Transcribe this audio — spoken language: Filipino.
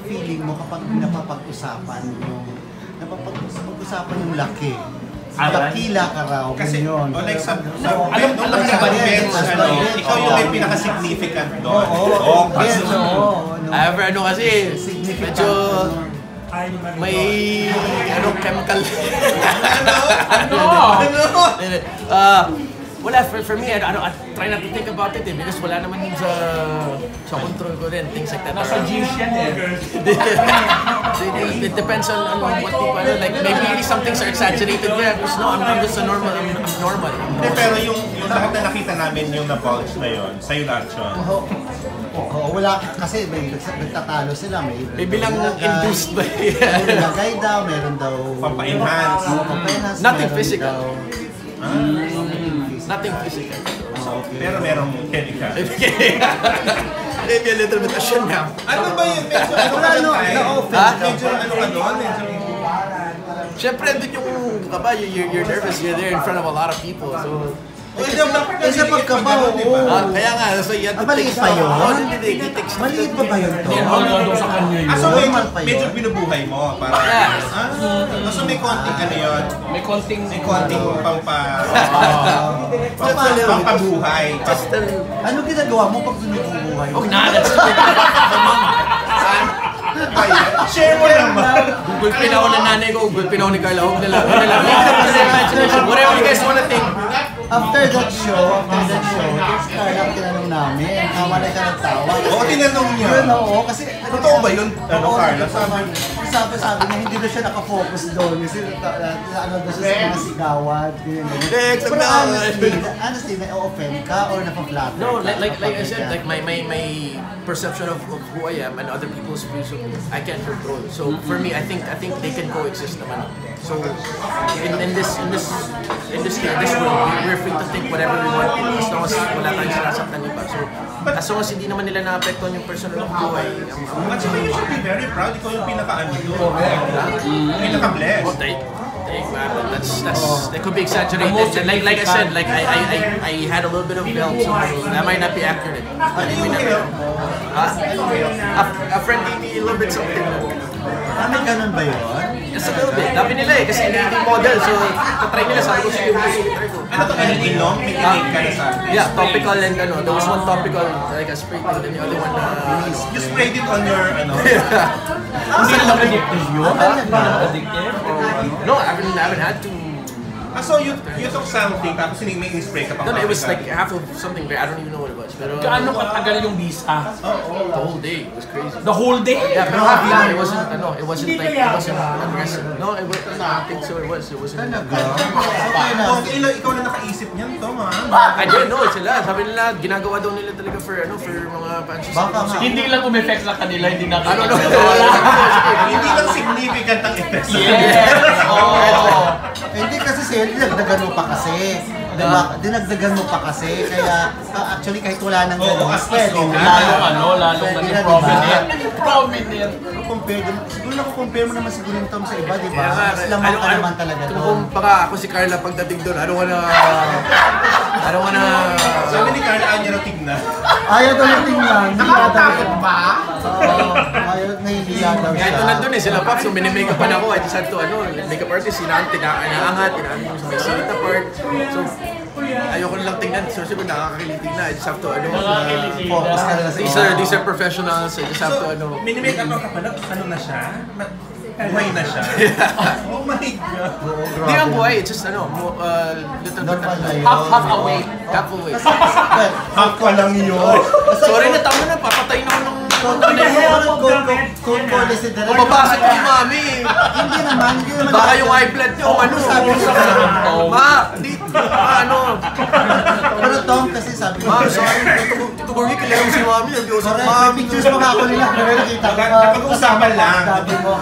feeling mo kapag napapag-usapan yung laki? Dakila ka raw, kasi yun. like sa alam mo lang sa bench, ikaw yung may pinaka-significant doon. However, kasi, medyo may chemical. Wala, for me, I try not to think about it because wala naman yun sa control ko rin, things like that. Nasa genes yan It depends on what people, like maybe some things are exaggerated there because no, I'm just a normal, I'm normal. Pero yung lahat na nakita namin yung na-bulge na yun, sa'yo lahat yun. Wala, kasi may nagtatalo sila, may bilang induced ba may nilagay daw, meron daw pampa-enhance. Nothing physical. Nothing physical. Pero merong chemical. Maybe a little bit ashamed now. Ano ba yun? Medyo ano ka doon? Medyo ano ka doon? Siyempre, doon yung kaba, you're nervous, you're there in front of a lot of people. So, Kasi pagkabaw, kaya nga, so you have to maliit pa yun? Maliit pa ba yun to? Sa kanya yun. So medyo binubuhay mo para so may konting ano yun? May konting pampabuhay. Ano ginagawa mo pag binubuhay? Oh, that's Share mo naman. Google Pay na ako ng nanay ko, Google Pay na ako ni Carla. Huwag nila. Whatever you guys wanna think. After that show, this Carla tinanong namin, wala ka ng tawa. Oo, tinanong niya. Yun, oo, kasi... Totoo ba yun, Carla? Sabi niya, hindi na siya nakafocus doon. Kasi ano daw siya sa mga sigawan. Pero honestly, na-offend ka or napaflatter? No, like I said, like my perception of who I am and other people's views of me, I can't control. So for me, I think they can coexist naman. So in this industry, in this world, we're free to think whatever we want as long as wala tayong sinasaktan iba. So as long as hindi naman nila na-apektuhan yung personal buhay, At saka you should be very proud. Ikaw yung pinaka-ano doon. Pinaka-blessed. That could be exaggerated. Like I said, like I had a little bit of help, so that might not be accurate. A friend gave me a little bit something. May ganun ba yun? Just a little bit. Dabi nila kasi hindi model, so tatry nila, sabi ko sige mo try ko. Ano to, ilong? May kinate ka na sa Yeah, topical and there was one topical, like a spray thing, then the other one you sprayed it on your, Hindi na addictive yun? Addictive? No, I haven't had to. So you took something, tapos may in-spray ka pa. No, it was like half of something, I don't even know what it was. Pero Gaano katagal yung visa? the whole day, it was crazy. The whole day? Yeah, pero it wasn't aggressive. No, it wasn't, I don't think so, it wasn't. Ikaw na nakaisip niyan to, I didn't know, sila. Sabi nila, ginagawa daw nila talaga for mga fans. Hindi lang umeffect sa kanila, hindi na I don't know. Hindi lang significant ang effect. Yes! Oo! Hindi kasi sa'yo, dinagdagan mo pa kasi. Diba? Dinagdagan mo pa kasi. Kaya actually kahit wala nang gano'n, pwede na. Lalong naging prominent. Prominent! Siguro nakukompare mo naman siguro yung Tom sa iba, di ba? Mas lamang ka naman talaga doon. Kung baka ako si Carla pagdating doon, I don't wanna... Sabi ni Carla, ayaw niya raw tignan. Ayaw daw yung tingnan. Nakatakot ba? Oo. Ayaw, nahihiya daw siya. Kahit nandun sila Pops, so mini-makeup pa na ako. I just had to, makeup artist, inaangat, inaangat sa may sita part. So, ayoko nilang tingnan. So, siguro nakakakiliti na. I just have to, focus ka na sa these are professionals. I just have to, Mini-makeup ka pala, ano na siya? Buhay na siya. Oh my God. Hindi ang buhay, it's just, little bit. Half away. Half away. Half pa lang yun. Sorry na, tama na, papatay na ako ng... Kung policy director. Mababasok ko yung mami. Hindi naman. Baka yung high blood niyo, Sabi ko sa Pero Tom, kasi sabi ko. sorry. Tutugogi, kilala mo si mami. Sorry, may pictures pa nga ako nila. Pero nakita ko. Napag-usapan lang. Sabi mo.